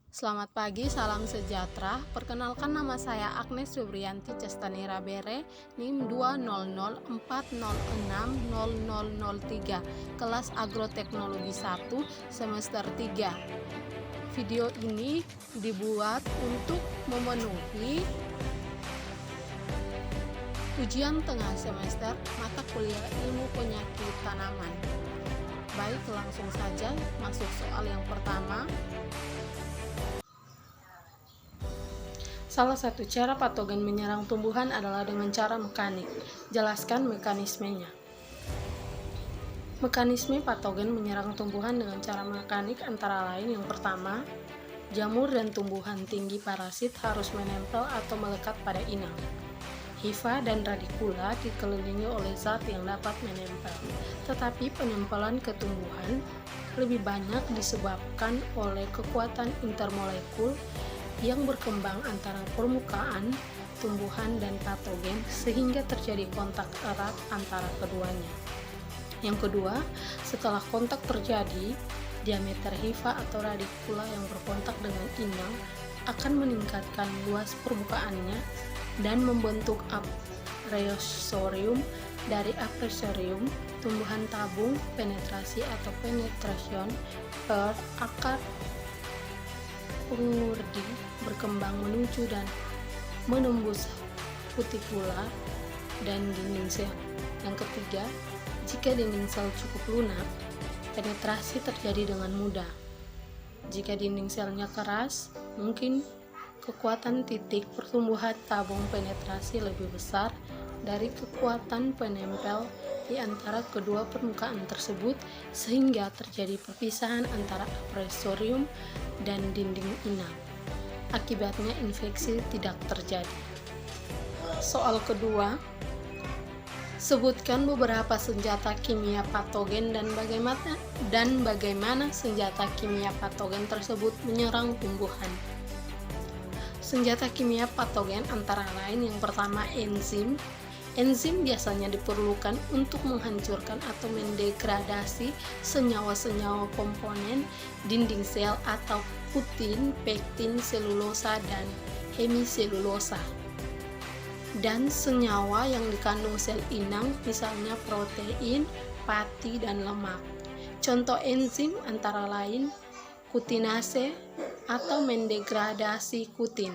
Selamat pagi, salam sejahtera. Perkenalkan nama saya Agnes Febrianti Cestani Rabere, NIM 20040060003, kelas Agroteknologi 1, semester 3. Video ini dibuat untuk memenuhi ujian tengah semester mata kuliah ilmu penyakit tanaman. Baik, langsung saja masuk soal yang pertama. Salah satu cara patogen menyerang tumbuhan adalah dengan cara mekanik. Jelaskan mekanismenya. Mekanisme patogen menyerang tumbuhan dengan cara mekanik antara lain yang pertama, jamur dan tumbuhan tinggi parasit harus menempel atau melekat pada inang. Hifa dan radikula dikelilingi oleh zat yang dapat menempel, tetapi penempelan ke tumbuhan lebih banyak disebabkan oleh kekuatan intermolekul yang berkembang antara permukaan tumbuhan dan patogen sehingga terjadi kontak erat antara keduanya. Yang kedua, setelah kontak terjadi, diameter hifa atau radikula yang berkontak dengan inang akan meningkatkan luas permukaannya dan membentuk apresorium. Dari apresorium, tumbuhan tabung penetrasi atau penetration per akar pengurdi berkembang menuju dan menembus kutikula dan dinding sel. Yang ketiga, jika dinding sel cukup lunak, penetrasi terjadi dengan mudah. Jika dinding selnya keras, mungkin kekuatan titik pertumbuhan tabung penetrasi lebih besar dari kekuatan penempel di antara kedua permukaan tersebut sehingga terjadi perpisahan antara apresorium dan dinding inang. Akibatnya infeksi tidak terjadi. Soal kedua, sebutkan beberapa senjata kimia patogen dan bagaimana senjata kimia patogen tersebut menyerang tumbuhan. Senjata kimia patogen antara lain yang pertama enzim. Enzim biasanya diperlukan untuk menghancurkan atau mendegradasi senyawa-senyawa komponen dinding sel atau putin, pektin, selulosa, dan hemiselulosa. Dan senyawa yang dikandung sel inang, misalnya protein, pati, dan lemak. Contoh enzim antara lain kutinase atau mendegradasi kutin,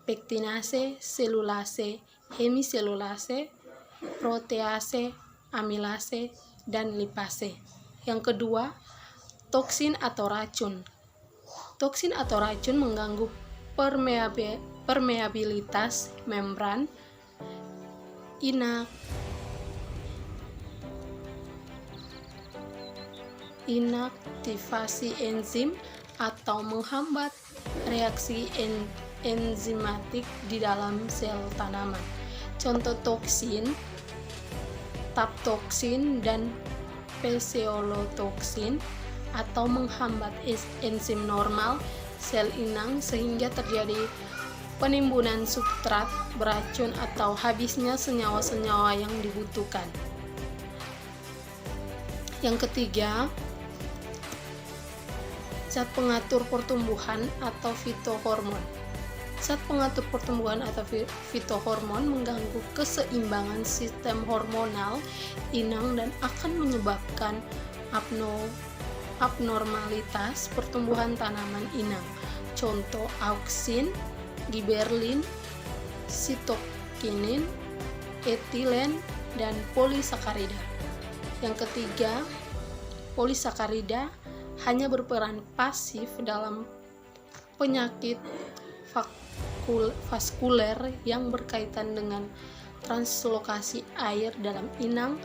pektinase, selulase, hemiselulase, protease, amilase, dan lipase. Yang kedua, toksin atau racun. Toksin atau racun mengganggu permeabilitas membran, inaktivasi enzim, atau menghambat reaksi enzimatik di dalam sel tanaman. Contoh toksin, taptoksin, dan pseolotoksin, atau menghambat enzim normal sel inang sehingga terjadi penimbunan substrat beracun atau habisnya senyawa-senyawa yang dibutuhkan. Yang ketiga, zat pengatur pertumbuhan atau fitohormon. Zat pengatur pertumbuhan atau fitohormon mengganggu keseimbangan sistem hormonal inang dan akan menyebabkan abnormalitas pertumbuhan tanaman inang. Contoh auksin, giberlin, sitokinin, etilen, dan polisakarida. Yang ketiga, polisakarida hanya berperan pasif dalam penyakit vaskuler yang berkaitan dengan translokasi air dalam inang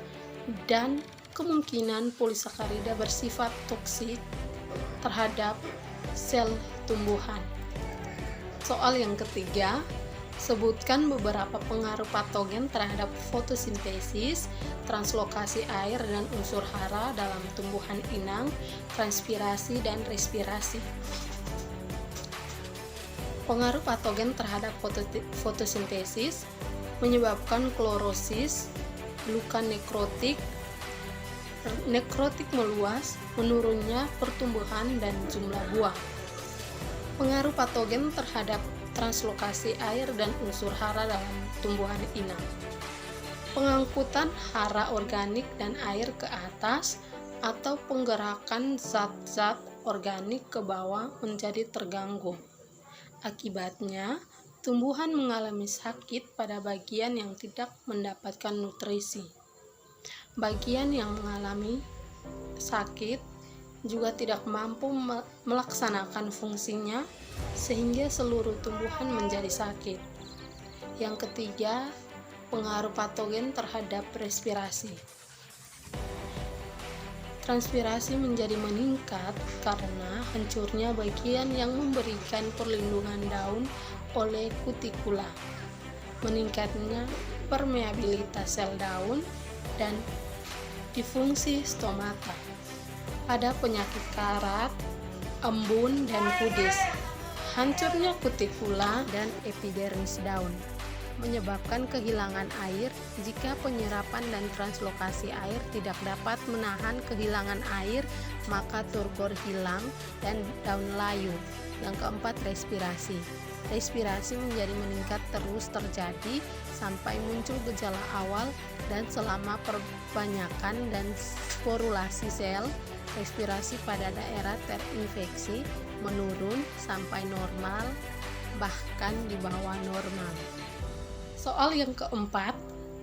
dan kemungkinan polisakarida bersifat toksik terhadap sel tumbuhan. Soal yang ketiga, sebutkan beberapa pengaruh patogen terhadap fotosintesis, translokasi air dan unsur hara dalam tumbuhan inang, transpirasi, dan respirasi. Pengaruh patogen terhadap fotosintesis menyebabkan klorosis, luka nekrotik meluas, menurunnya pertumbuhan dan jumlah buah. Pengaruh patogen terhadap translokasi air dan unsur hara dalam tumbuhan inang. Pengangkutan hara organik dan air ke atas atau penggerakan zat-zat organik ke bawah menjadi terganggu. Akibatnya, tumbuhan mengalami sakit pada bagian yang tidak mendapatkan nutrisi. Bagian yang mengalami sakit juga tidak mampu melaksanakan fungsinya sehingga seluruh tumbuhan menjadi sakit. Yang ketiga, pengaruh patogen terhadap respirasi. Transpirasi menjadi meningkat karena hancurnya bagian yang memberikan perlindungan daun oleh kutikula, meningkatnya permeabilitas sel daun, dan difungsi stomata. Pada penyakit karat, embun, dan kudis, hancurnya kutikula dan epidermis daun menyebabkan kehilangan air. Jika penyerapan dan translokasi air tidak dapat menahan kehilangan air, maka turgor hilang dan daun layu. Yang keempat, respirasi. Respirasi menjadi meningkat terus terjadi sampai muncul gejala awal dan selama perbanyakan dan sporulasi sel. Respirasi pada daerah terinfeksi menurun sampai normal, bahkan di bawah normal. Soal yang keempat,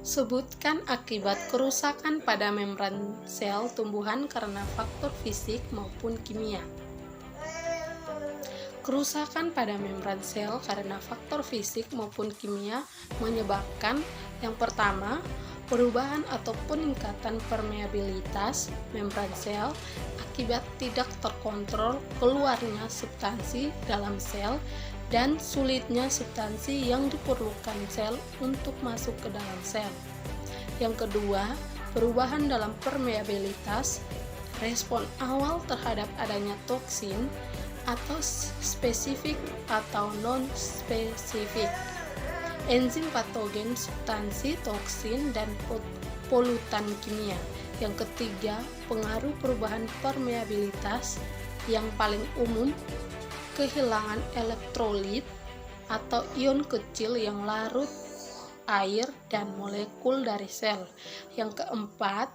sebutkan akibat kerusakan pada membran sel tumbuhan karena faktor fisik maupun kimia. Kerusakan pada membran sel karena faktor fisik maupun kimia menyebabkan yang pertama, perubahan atau peningkatan permeabilitas membran sel akibat tidak terkontrol keluarnya substansi dalam sel dan sulitnya substansi yang diperlukan sel untuk masuk ke dalam sel. Yang kedua, perubahan dalam permeabilitas, respon awal terhadap adanya toksin atau spesifik atau non-spesifik, enzim patogen, substansi, toksin, dan polutan kimia. Yang ketiga, pengaruh perubahan permeabilitas yang paling umum, kehilangan elektrolit atau ion kecil yang larut air dan molekul dari sel. Yang keempat,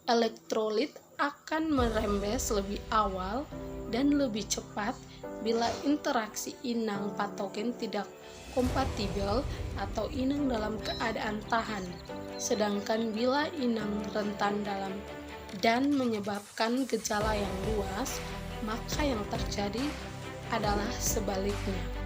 elektrolit akan merembes lebih awal dan lebih cepat bila interaksi inang patogen tidak kompatibel atau inang dalam keadaan tahan. Sedangkan bila inang rentan dalam dan menyebabkan gejala yang luas, maka yang terjadi adalah sebaliknya.